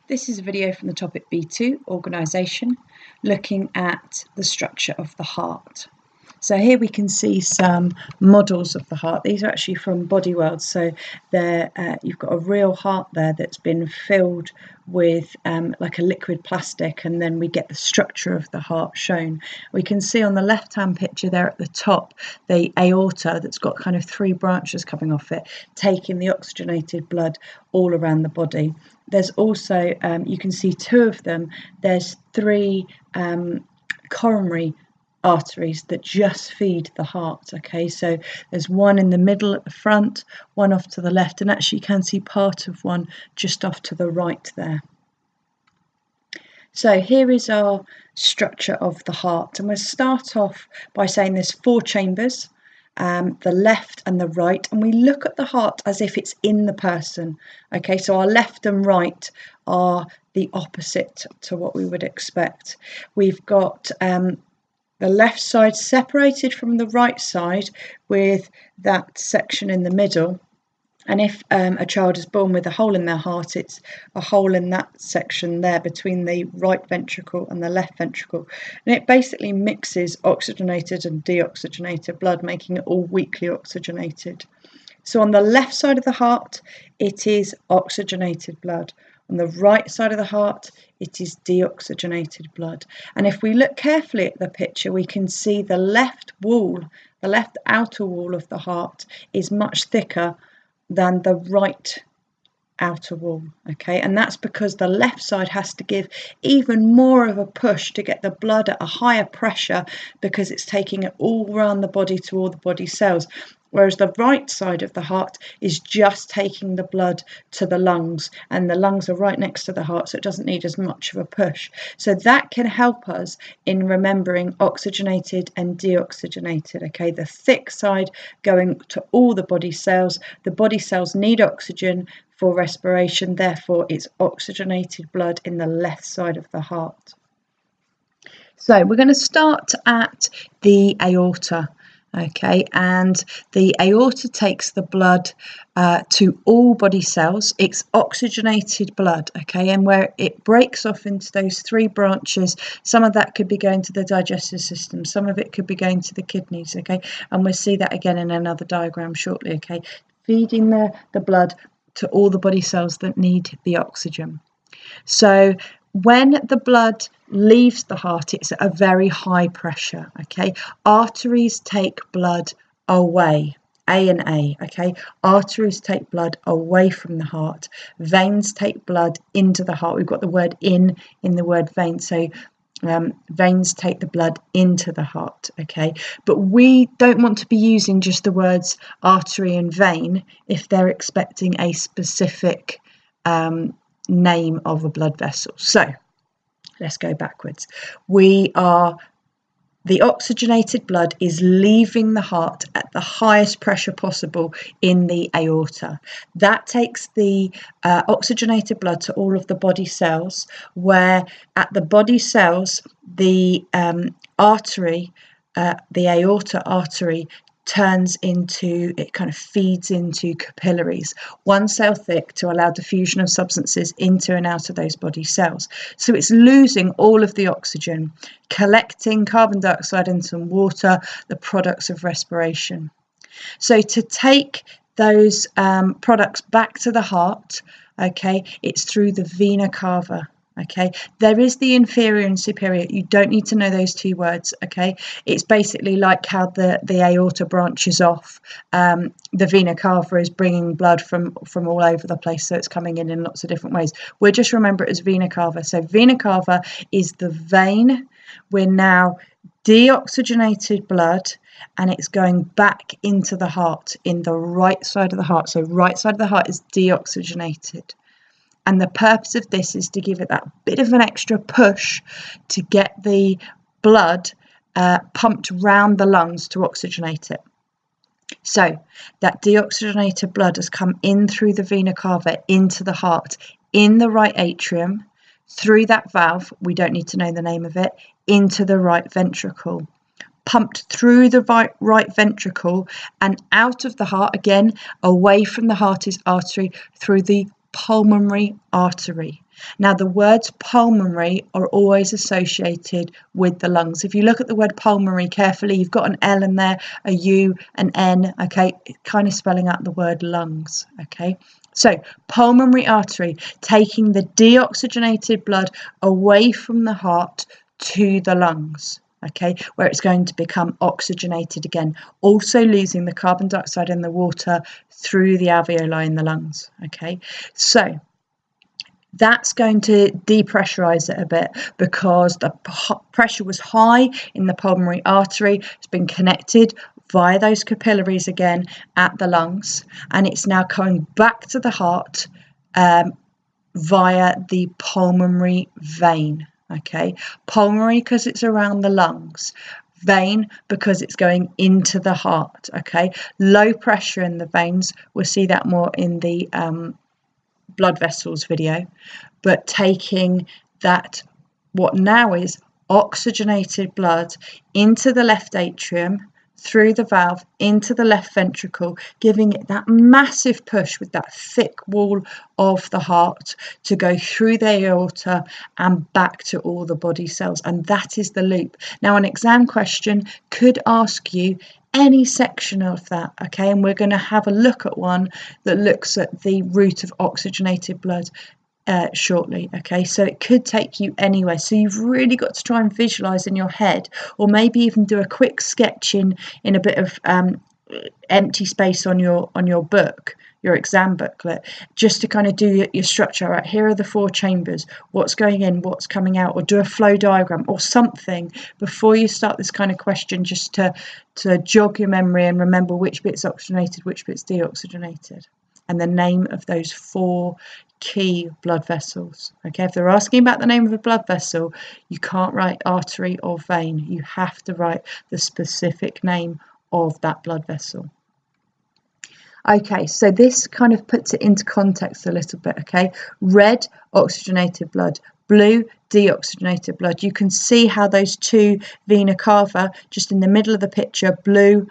This is a video from the topic B2, organisation, looking at the structure of the heart. So here we can see some models of the heart. These are actually from Body World. So you've got a real heart there that's been filled with like a liquid plastic, and then we get the structure of the heart shown. We can see on the left-hand picture there at the top, the aorta that's got kind of three branches coming off it, taking the oxygenated blood all around the body. There's also, you can see two of them. There's three coronary arteries that just feed the heart. Okay, so there's one in the middle at the front, one off to the left, and actually you can see part of one just off to the right there. So here is our structure of the heart, and we'll start off by saying there's four chambers, the left and the right, and we look at the heart as if it's in the person. Okay, so our left and right are the opposite to what we would expect. We've got the left side separated from the right side with that section in the middle. And if a child is born with a hole in their heart, it's a hole in that section there between the right ventricle and the left ventricle. And it basically mixes oxygenated and deoxygenated blood, making it all weakly oxygenated. So on the left side of the heart, it is oxygenated blood. On the right side of the heart, it is deoxygenated blood. And if we look carefully at the picture, we can see the left wall, the left outer wall of the heart is much thicker than the right outer wall. Okay, and that's because the left side has to give even more of a push to get the blood at a higher pressure, because it's taking it all around the body to all the body cells, whereas the right side of the heart is just taking the blood to the lungs, and the lungs are right next to the heart, so it doesn't need as much of a push. So that can help us in remembering oxygenated and deoxygenated. Okay, the thick side going to all the body cells. The body cells need oxygen for respiration, therefore it's oxygenated blood in the left side of the heart. So we're going to start at the aorta. Okay, and the aorta takes the blood to all body cells. It's oxygenated blood, okay, and where it breaks off into those three branches, some of that could be going to the digestive system, some of it could be going to the kidneys, okay, and we'll see that again in another diagram shortly, okay, feeding the blood to all the body cells that need the oxygen. So when the blood leaves the heart, it's at a very high pressure, okay? Arteries take blood away, A and A, okay? Arteries take blood away from the heart. Veins take blood into the heart. We've got the word in the word vein, so veins take the blood into the heart, okay? But we don't want to be using just the words artery and vein if they're expecting a specific name of a blood vessel. So let's go backwards. The oxygenated blood is leaving the heart at the highest pressure possible in the aorta. That takes the oxygenated blood to all of the body cells, where at the body cells, the artery, the aorta artery, it kind of feeds into capillaries, 1 cell thick, to allow diffusion of substances into and out of those body cells. So it's losing all of the oxygen, collecting carbon dioxide and some water, the products of respiration. So to take those products back to the heart, okay, it's through the Vena Cava. Okay, there is the inferior and superior. You don't need to know those two words. Okay, it's basically like how the aorta branches off. The Vena Cava is bringing blood from all over the place, so it's coming in lots of different ways. We'll just remember it as Vena Cava. So Vena Cava is the vein. We're now deoxygenated blood, and it's going back into the heart in the right side of the heart. So right side of the heart is deoxygenated. And the purpose of this is to give it that bit of an extra push to get the blood pumped round the lungs to oxygenate it. So that deoxygenated blood has come in through the Vena Cava into the heart, in the right atrium, through that valve, we don't need to know the name of it, into the right ventricle. Pumped through the right ventricle and out of the heart, again, away from the heart is artery, through the pulmonary artery. Now, the words pulmonary are always associated with the lungs. If you look at the word pulmonary carefully, you've got an L in there, a U, an N, okay, kind of spelling out the word lungs, okay. So, pulmonary artery, taking the deoxygenated blood away from the heart to the lungs, okay, where it's going to become oxygenated again, also losing the carbon dioxide and the water through the alveoli in the lungs, okay. So, that's going to depressurize it a bit because the pressure was high in the pulmonary artery. It's been connected via those capillaries again at the lungs, and it's now coming back to the heart via the pulmonary vein. Okay, pulmonary because it's around the lungs, vein because it's going into the heart. Okay, low pressure in the veins. We'll see that more in the blood vessels video, but taking that, what now is oxygenated blood, into the left atrium, through the valve, into the left ventricle, giving it that massive push with that thick wall of the heart to go through the aorta and back to all the body cells. And that is the loop. Now, an exam question could ask you any section of that, okay, and we're going to have a look at one that looks at the route of oxygenated blood shortly, okay, so it could take you anywhere. So you've really got to try and visualize in your head, or maybe even do a quick sketch in a bit of empty space on your book, your exam booklet, just to kind of do your structure. Right, here are the 4 chambers, what's going in, what's coming out, or do a flow diagram or something before you start this kind of question, just to jog your memory and remember which bit's oxygenated, which bit's deoxygenated, and the name of those 4 key blood vessels. Okay, if they're asking about the name of a blood vessel, you can't write artery or vein. You have to write the specific name of that blood vessel. Okay, so this kind of puts it into context a little bit, okay? Red, oxygenated blood. Blue, deoxygenated blood. You can see how those 2 vena cava, just in the middle of the picture, blue,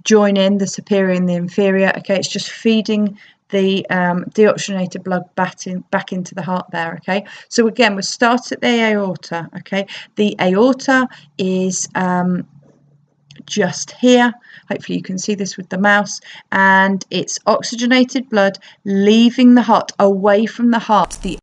join in, the superior and the inferior. Okay, it's just feeding the deoxygenated blood back into the heart there. Okay, so again, we'll start at the aorta. Okay, the aorta is just here. Hopefully you can see this with the mouse, and it's oxygenated blood leaving the heart, away from the heart, the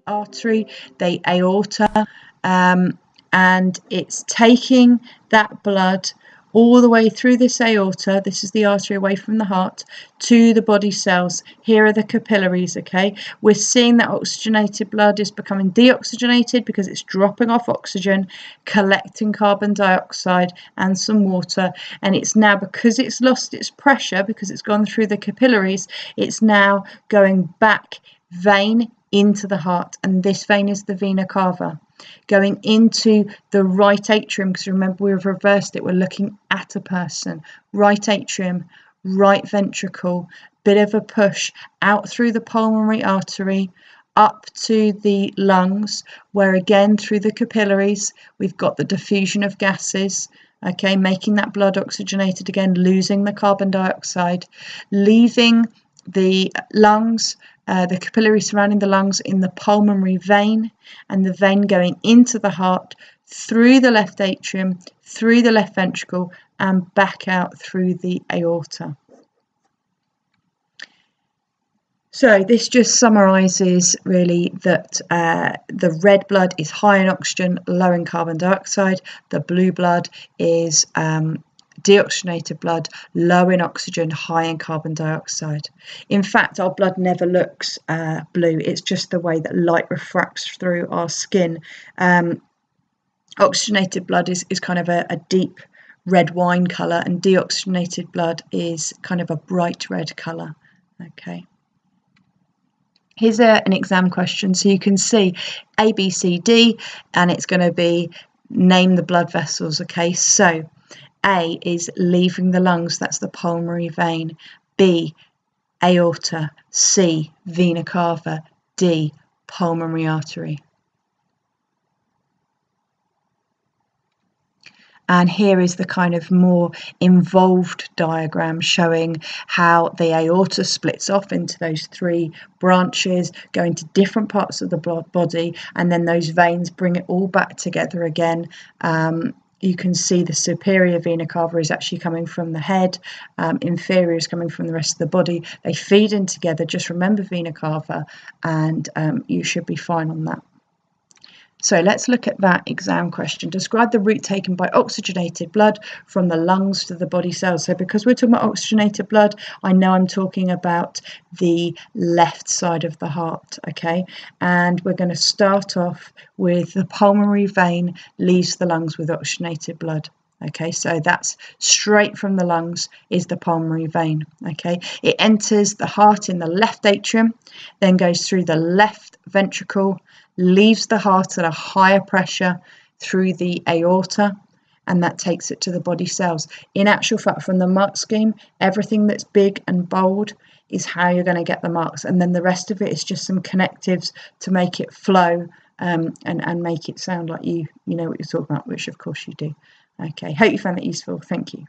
artery, the aorta, and it's taking that blood all the way through this aorta, this is the artery away from the heart, to the body cells. Here are the capillaries, okay? We're seeing that oxygenated blood is becoming deoxygenated because it's dropping off oxygen, collecting carbon dioxide and some water, and it's now, because it's lost its pressure, because it's gone through the capillaries, it's now going back vein into the heart, and this vein is the vena cava, going into the right atrium, because remember we've reversed it, we're looking at a person. Right atrium, right ventricle, bit of a push out through the pulmonary artery, up to the lungs, where again through the capillaries we've got the diffusion of gases, okay, making that blood oxygenated again, losing the carbon dioxide, leaving the lungs, the capillary surrounding the lungs in the pulmonary vein, and the vein going into the heart, through the left atrium, through the left ventricle, and back out through the aorta. So this just summarises really that the red blood is high in oxygen, low in carbon dioxide. The blue blood is deoxygenated blood, low in oxygen, high in carbon dioxide. In fact, our blood never looks blue. It's just the way that light refracts through our skin. Oxygenated blood is kind of a deep red wine colour, and deoxygenated blood is kind of a bright red colour. Okay. Here's an exam question. So you can see A, B, C, D, and it's going to be name the blood vessels. Okay, so A is leaving the lungs, that's the pulmonary vein. B, aorta. C, vena cava. D, pulmonary artery. And here is the kind of more involved diagram showing how the aorta splits off into those 3 branches, going to different parts of the body, and then those veins bring it all back together again. You can see the superior vena cava is actually coming from the head, inferior is coming from the rest of the body. They feed in together. Just remember vena cava, and you should be fine on that. So let's look at that exam question. Describe the route taken by oxygenated blood from the lungs to the body cells. So because we're talking about oxygenated blood, I know I'm talking about the left side of the heart, okay? And we're going to start off with the pulmonary vein leaves the lungs with oxygenated blood. Okay, so that's straight from the lungs is the pulmonary vein. Okay, it enters the heart in the left atrium, then goes through the left ventricle, leaves the heart at a higher pressure through the aorta, and that takes it to the body cells. In actual fact, from the mark scheme, everything that's big and bold is how you're going to get the marks, and then the rest of it is just some connectives to make it flow and make it sound like you know what you're talking about, which of course you do. Okay, hope you found that useful. Thank you.